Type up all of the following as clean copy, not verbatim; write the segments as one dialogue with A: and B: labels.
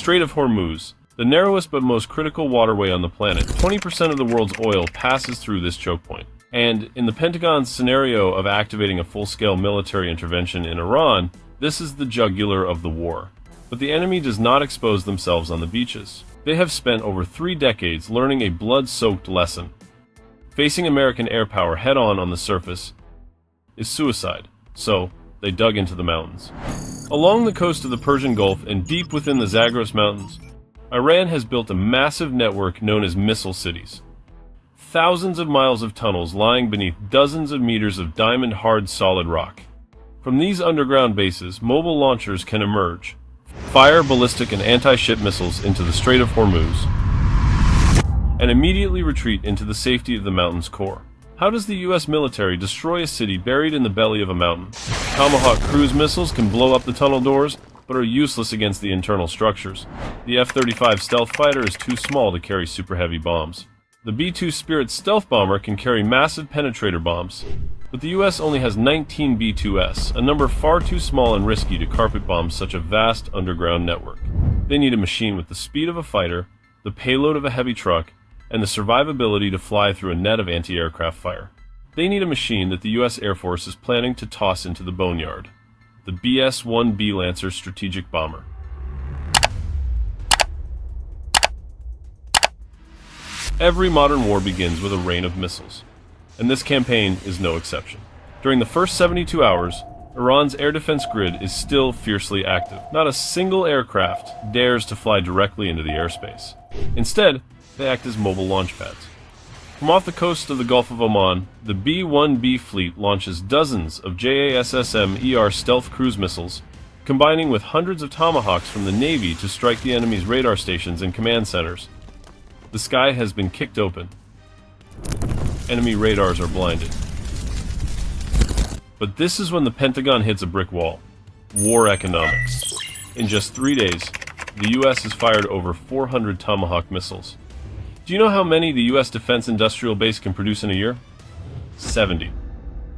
A: Strait of Hormuz, the narrowest but most critical waterway on the planet. 20% of the world's oil passes through this choke point. And in the Pentagon's scenario of activating a full-scale military intervention in Iran, this is the jugular of the war. But the enemy does not expose themselves on the beaches. They have spent over 3 decades learning a blood-soaked lesson. Facing American air power head-on on the surface is suicide, so they dug into the mountains. Along the coast of the Persian Gulf and deep within the Zagros Mountains, Iran has built a massive network known as missile cities. Thousands of miles of tunnels lying beneath dozens of meters of diamond-hard solid rock. From these underground bases, mobile launchers can emerge, fire ballistic and anti-ship missiles into the Strait of Hormuz, and immediately retreat into the safety of the mountain's core. How does the U.S. military destroy a city buried in the belly of a mountain? Tomahawk cruise missiles can blow up the tunnel doors, but are useless against the internal structures. The F-35 stealth fighter is too small to carry super-heavy bombs. The B-2 Spirit stealth bomber can carry massive penetrator bombs, but the U.S. only has 19 B-2S, a number far too small and risky to carpet bomb such a vast underground network. They need a machine with the speed of a fighter, the payload of a heavy truck, and the survivability to fly through a net of anti-aircraft fire. They need a machine that the U.S. Air Force is planning to toss into the boneyard, the B-1B Lancer strategic bomber. Every modern war begins with a rain of missiles, and this campaign is no exception. During the first 72 hours, Iran's air defense grid is still fiercely active. Not a single aircraft dares to fly directly into the airspace. Instead, they act as mobile launch pads. From off the coast of the Gulf of Oman, the B-1B fleet launches dozens of JASSM-ER stealth cruise missiles, combining with hundreds of Tomahawks from the Navy to strike the enemy's radar stations and command centers. The sky has been kicked open. Enemy radars are blinded. But this is when the Pentagon hits a brick wall. War economics. In just 3 days, the U.S. has fired over 400 Tomahawk missiles. Do you know how many the U.S. Defense Industrial Base can produce in a year? 70.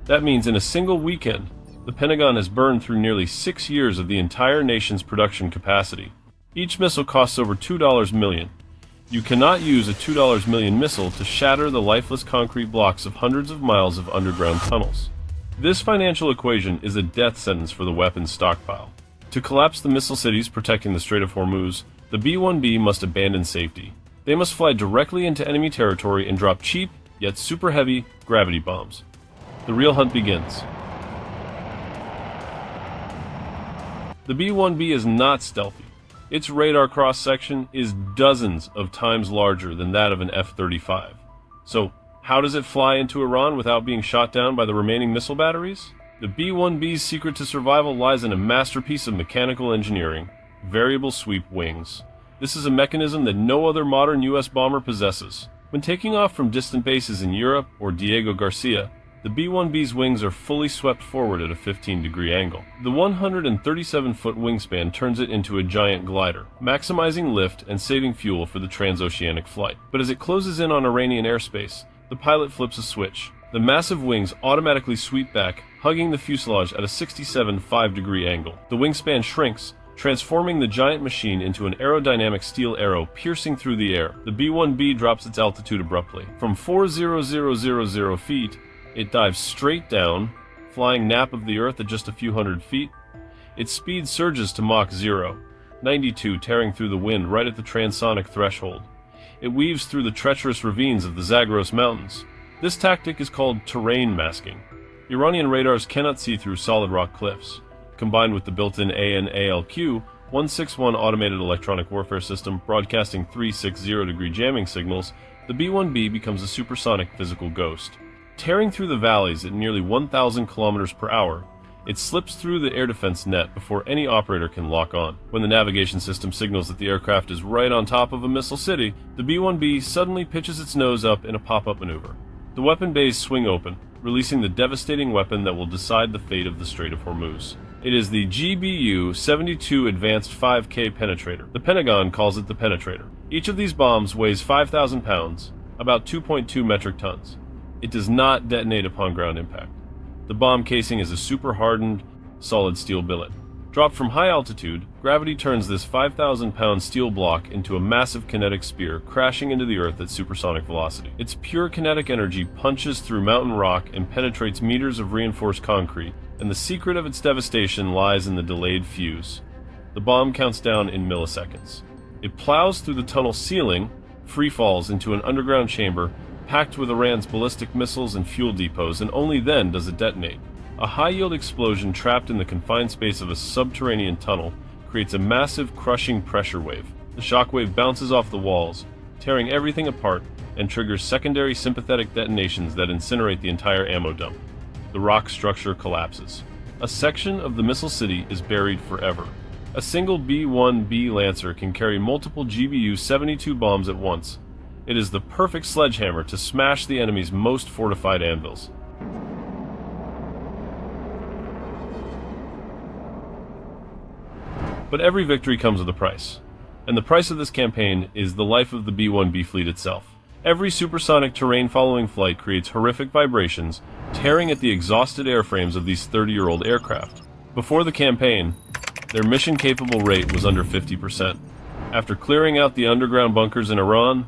A: That means in a single weekend, the Pentagon has burned through nearly 6 years of the entire nation's production capacity. Each missile costs over $2 million. You cannot use a $2 million missile to shatter the lifeless concrete blocks of hundreds of miles of underground tunnels. This financial equation is a death sentence for the weapons stockpile. To collapse the missile cities protecting the Strait of Hormuz, the B-1B must abandon safety. They must fly directly into enemy territory and drop cheap, yet super heavy, gravity bombs. The real hunt begins. The B-1B is not stealthy. Its radar cross-section is dozens of times larger than that of an F-35. So, how does it fly into Iran without being shot down by the remaining missile batteries? The B-1B's secret to survival lies in a masterpiece of mechanical engineering: variable sweep wings. This is a mechanism that no other modern U.S. bomber possesses. When taking off from distant bases in Europe or Diego Garcia, the B-1B's wings are fully swept forward at a 15-degree angle. The 137-foot wingspan turns it into a giant glider, maximizing lift and saving fuel for the transoceanic flight. But as it closes in on Iranian airspace, the pilot flips a switch. The massive wings automatically sweep back, hugging the fuselage at a 67 5-degree angle. The wingspan shrinks, transforming the giant machine into an aerodynamic steel arrow piercing through the air. The B-1B drops its altitude abruptly. From 4,000 feet, it dives straight down, flying nap of the Earth at just a few hundred feet. Its speed surges to Mach 0, 92, tearing through the wind right at the transonic threshold. It weaves through the treacherous ravines of the Zagros Mountains. This tactic is called terrain masking. Iranian radars cannot see through solid rock cliffs. Combined with the built-in AN/ALQ 161 automated electronic warfare system broadcasting 360-degree jamming signals, the B-1B becomes a supersonic physical ghost. Tearing through the valleys at nearly 1,000 kilometers per hour, it slips through the air defense net before any operator can lock on. When the navigation system signals that the aircraft is right on top of a missile city, the B-1B suddenly pitches its nose up in a pop-up maneuver. The weapon bays swing open, releasing the devastating weapon that will decide the fate of the Strait of Hormuz. It is the GBU-72 Advanced 5K Penetrator. The Pentagon calls it the Penetrator. Each of these bombs weighs 5,000 pounds, about 2.2 metric tons. It does not detonate upon ground impact. The bomb casing is a super hardened, solid steel billet. Dropped from high altitude, gravity turns this 5,000-pound steel block into a massive kinetic spear, crashing into the Earth at supersonic velocity. Its pure kinetic energy punches through mountain rock and penetrates meters of reinforced concrete, and the secret of its devastation lies in the delayed fuse. The bomb counts down in milliseconds. It plows through the tunnel ceiling, free falls into an underground chamber, packed with Iran's ballistic missiles and fuel depots, and only then does it detonate. A high-yield explosion trapped in the confined space of a subterranean tunnel creates a massive, crushing pressure wave. The shockwave bounces off the walls, tearing everything apart, and triggers secondary sympathetic detonations that incinerate the entire ammo dump. The rock structure collapses. A section of the missile city is buried forever. A single B-1B Lancer can carry multiple GBU-72 bombs at once. It is the perfect sledgehammer to smash the enemy's most fortified anvils. But every victory comes with a price, and the price of this campaign is the life of the B-1B fleet itself. Every supersonic terrain-following flight creates horrific vibrations, tearing at the exhausted airframes of these 30-year-old aircraft. Before the campaign, their mission-capable rate was under 50%. After clearing out the underground bunkers in Iran,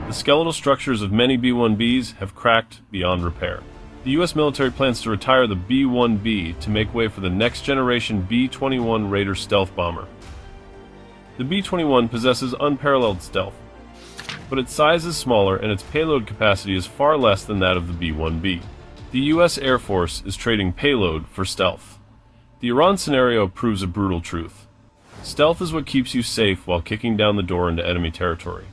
A: the skeletal structures of many B-1Bs have cracked beyond repair. The U.S. military plans to retire the B-1B to make way for the next-generation B-21 Raider stealth bomber. The B-21 possesses unparalleled stealth, but its size is smaller and its payload capacity is far less than that of the B-1B. The U.S. Air Force is trading payload for stealth. The Iran scenario proves a brutal truth. Stealth is what keeps you safe while kicking down the door into enemy territory.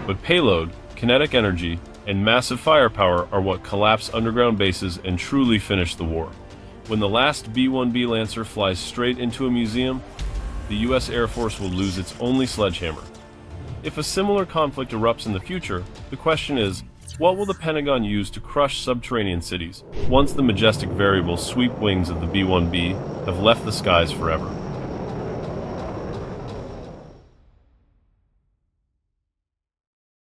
A: But payload, kinetic energy, and massive firepower are what collapse underground bases and truly finish the war. When the last B-1B Lancer flies straight into a museum, the U.S. Air Force will lose its only sledgehammer. If a similar conflict erupts in the future, the question is, what will the Pentagon use to crush subterranean cities once the majestic variables sweep wings of the B-1B have left the skies forever?